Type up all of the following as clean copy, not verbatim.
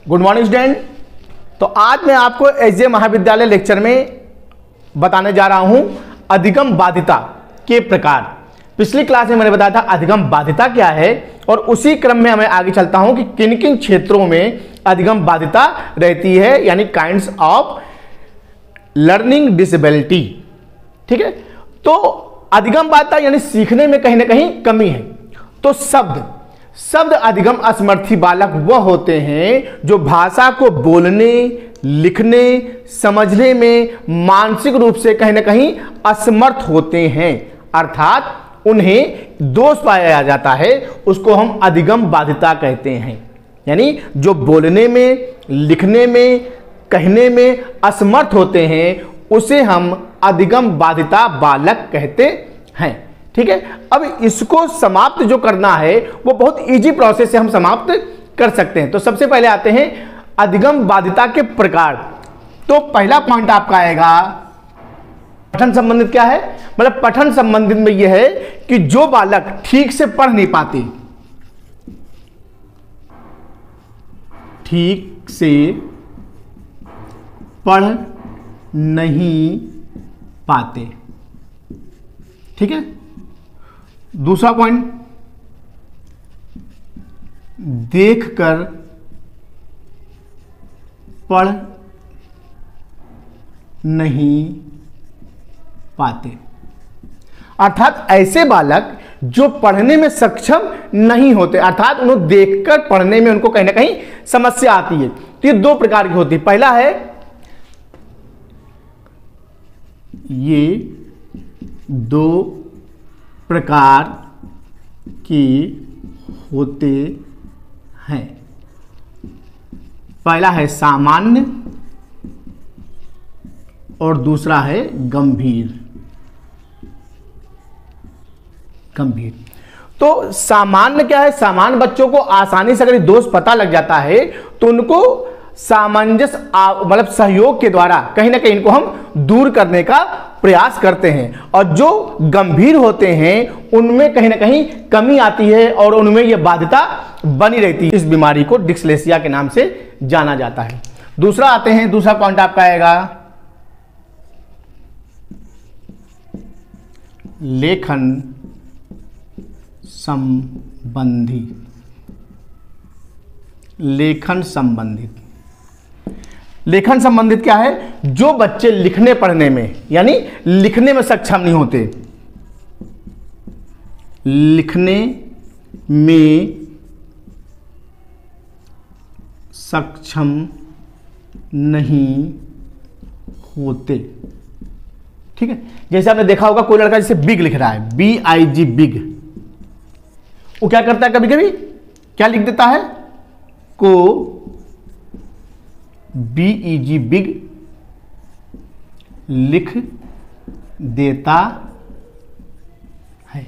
Good morning student. तो आज मैं आपको एसजे महाविद्यालय लेक्चर में बताने जा रहा हूं अधिगम बाध्यता के प्रकार। पिछली क्लास में मैंने बताया था अधिगम बाध्यता क्या है, और उसी क्रम में मैं आगे चलता हूं कि किन किन क्षेत्रों में अधिगम बाध्यता रहती है, यानी काइंड्स ऑफ लर्निंग डिसेबिलिटी। ठीक है, तो अधिगम बाध्यता यानी सीखने में कहीं ना कहीं कमी है। तो शब्द अधिगम असमर्थी बालक वह होते हैं जो भाषा को बोलने, लिखने, समझने में मानसिक रूप से कहीं ना कहीं असमर्थ होते हैं, अर्थात उन्हें दोष पाया जाता है, उसको हम अधिगम बाध्यता कहते हैं। यानी जो बोलने में, लिखने में, कहने में असमर्थ होते हैं उसे हम अधिगम बाध्यता बालक कहते हैं। ठीक है, अब इसको समाप्त जो करना है वो बहुत इजी प्रोसेस से हम समाप्त कर सकते हैं। तो सबसे पहले आते हैं अधिगम बाध्यता के प्रकार। तो पहला पॉइंट आपका आएगा पठन संबंधित। क्या है? मतलब पठन संबंधित में यह है कि जो बालक ठीक से पढ़ नहीं पाते, ठीक से पढ़ नहीं पाते। ठीक है, दूसरा पॉइंट देखकर पढ़ नहीं पाते, अर्थात ऐसे बालक जो पढ़ने में सक्षम नहीं होते, अर्थात उन्हें देखकर पढ़ने में उनको कहीं ना कहीं समस्या आती है। तो ये दो प्रकार की होती है। पहला है ये दो प्रकार की होते हैं। पहला है सामान्य और दूसरा है गंभीर। तो सामान्य क्या है? सामान्य बच्चों को आसानी से अगर दोष पता लग जाता है तो उनको सामंजस्य मतलब सहयोग के द्वारा कहीं ना कहीं इनको हम दूर करने का प्रयास करते हैं। और जो गंभीर होते हैं उनमें कहीं ना कहीं कमी आती है और उनमें यह बाध्यता बनी रहती है। इस बीमारी को डिस्लेक्सिया के नाम से जाना जाता है। दूसरा आते हैं, दूसरा पॉइंट आपका आएगा लेखन संबंधी। लेखन संबंधित क्या है? जो बच्चे लिखने पढ़ने में यानी लिखने में सक्षम नहीं होते, लिखने में सक्षम नहीं होते। ठीक है, जैसे आपने देखा होगा कोई लड़का जैसे बिग लिख रहा है, BIG बिग, वो क्या करता है? कभी कभी क्या लिख देता है? को BEG बिग लिख देता है।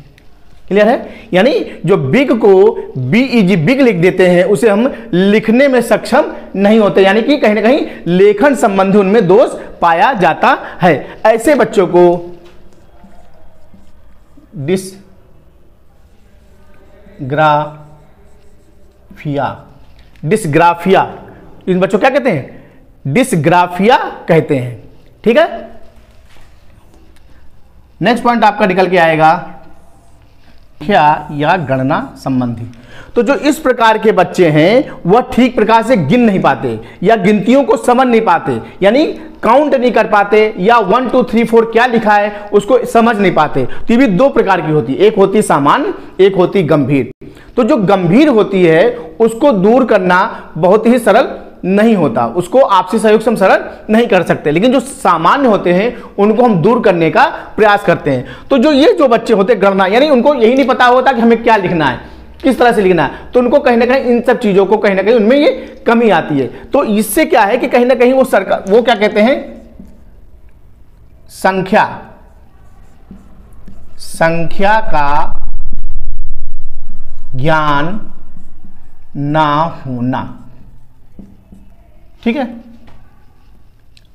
क्लियर है? यानी जो बिग को BEG बिग लिख देते हैं उसे हम लिखने में सक्षम नहीं होते, यानी कि कहीं ना कहीं लेखन संबंधी उनमें दोष पाया जाता है। ऐसे बच्चों को डिस्ग्राफिया, इन बच्चों क्या कहते हैं? डिस्ग्राफिया कहते हैं। ठीक है, नेक्स्ट पॉइंट आपका निकल के आएगा संख्या या गणना संबंधी। तो जो इस प्रकार के बच्चे हैं वह ठीक प्रकार से गिन नहीं पाते या गिनतियों को समझ नहीं पाते, यानी काउंट नहीं कर पाते, या 1 2 3 4 क्या लिखा है उसको समझ नहीं पाते। तो ये भी दो प्रकार की होती है, एक होती सामान्य, एक होती गंभीर। तो जो गंभीर होती है उसको दूर करना बहुत ही सरल नहीं होता, उसको आपसी सहयोग से हम सरल नहीं कर सकते, लेकिन जो सामान्य होते हैं उनको हम दूर करने का प्रयास करते हैं। तो जो ये जो बच्चे होते हैं गणना, यानी उनको यही नहीं पता होता कि हमें क्या लिखना है, किस तरह से लिखना है, तो उनको कहीं ना कहीं इन सब चीजों को कहीं ना कहीं उनमें ये कमी आती है। तो इससे क्या है कि कहीं ना कहीं वो क्या कहते हैं? संख्या का ज्ञान ना होना। ठीक है,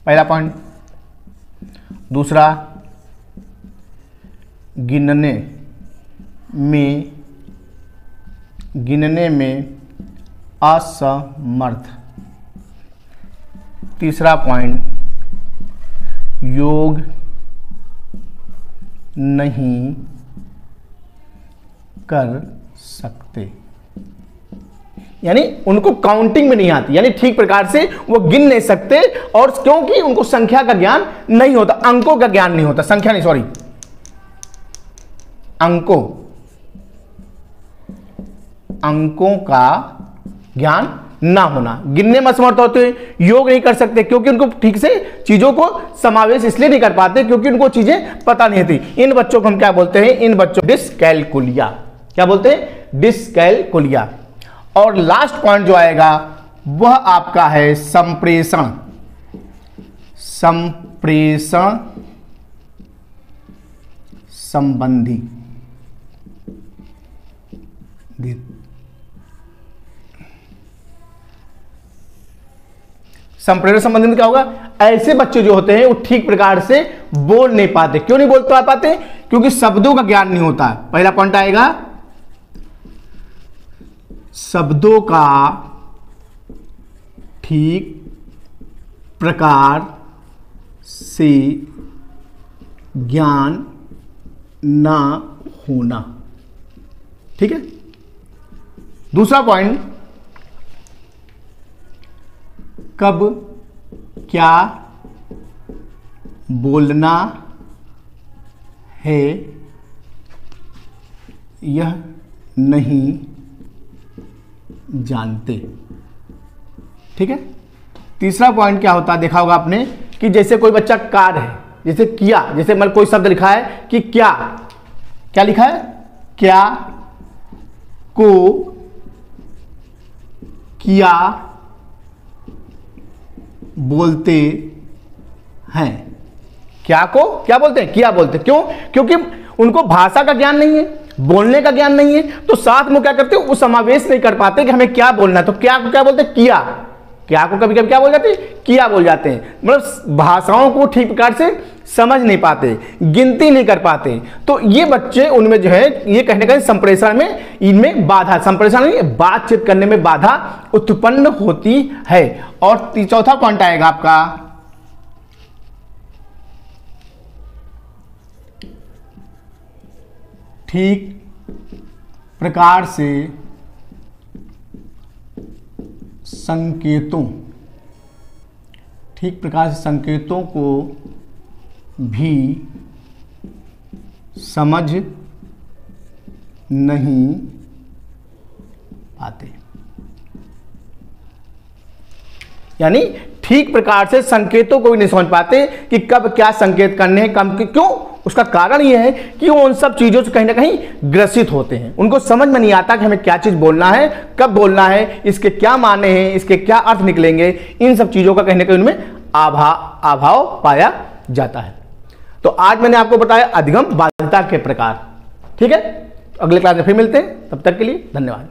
पहला पॉइंट। दूसरा, गिनने में असमर्थ। तीसरा पॉइंट, योग नहीं कर सकते, यानी उनको काउंटिंग में नहीं आती, यानी ठीक प्रकार से वो गिन नहीं सकते, और क्योंकि उनको संख्या का ज्ञान नहीं होता, अंकों का ज्ञान नहीं होता, संख्या नहीं, सॉरी, अंकों का ज्ञान ना होना, गिनने में असमर्थ होते हैं, योग नहीं कर सकते क्योंकि उनको ठीक से चीजों को समावेश इसलिए नहीं कर पाते क्योंकि उनको चीजें पता नहीं थी। इन बच्चों को हम क्या बोलते हैं? इन बच्चों डिस्कैलकुलिया। क्या बोलते हैं? डिस्कैलकुलिया। और लास्ट पॉइंट जो आएगा वह आपका है संप्रेषण। संप्रेषण संबंधी, संप्रेषण संबंधी क्या होगा? ऐसे बच्चे जो होते हैं वो ठीक प्रकार से बोल नहीं पाते। क्यों नहीं बोल पाते? क्योंकि शब्दों का ज्ञान नहीं होता। पहला पॉइंट आएगा शब्दों का ठीक प्रकार से ज्ञान ना होना। ठीक है। दूसरा पॉइंट, कब क्या बोलना है यह नहीं जानते। ठीक है। तीसरा पॉइंट क्या होता है? देखा होगा आपने कि जैसे कोई बच्चा कार है, जैसे किया, जैसे मतलब कोई शब्द लिखा है कि क्या, क्या लिखा है? क्या को किया बोलते हैं। क्या को क्या बोलते हैं? किया बोलते हैं। क्यों? क्योंकि उनको भाषा का ज्ञान नहीं है, बोलने का ज्ञान नहीं है, तो साथ में क्या करते हो? वो समावेश नहीं कर पाते कि हमें क्या बोलना है। तो क्या को क्या बोलते हैं? किया। क्या को कभी कभी क्या बोल जाते हैं? किया बोल जाते हैं। मतलब भाषाओं को ठीक प्रकार से समझ नहीं पाते, गिनती नहीं कर पाते। तो ये बच्चे उनमें जो है ये कहीं ना कहीं संप्रेषण में इनमें बाधा, संप्रेषण में बातचीत करने में बाधा उत्पन्न होती है। और चौथा पॉइंट आएगा आपका ठीक प्रकार से संकेतों, ठीक प्रकार से संकेतों को भी समझ नहीं पाते। यानी ठीक प्रकार से संकेतों को भी नहीं समझ पाते कि कब क्या संकेत करने हैं, कम क्यों। उसका कारण यह है कि वो उन सब चीजों से कहीं ना कहीं ग्रसित होते हैं। उनको समझ में नहीं आता कि हमें क्या चीज बोलना है, कब बोलना है, इसके क्या माने हैं, इसके क्या अर्थ निकलेंगे। इन सब चीजों का कहीं ना कहीं उनमें अभाव पाया जाता है। तो आज मैंने आपको बताया अधिगम बाध्यता के प्रकार। ठीक है। अगले क्लास में फिर मिलते हैं, तब तक के लिए धन्यवाद।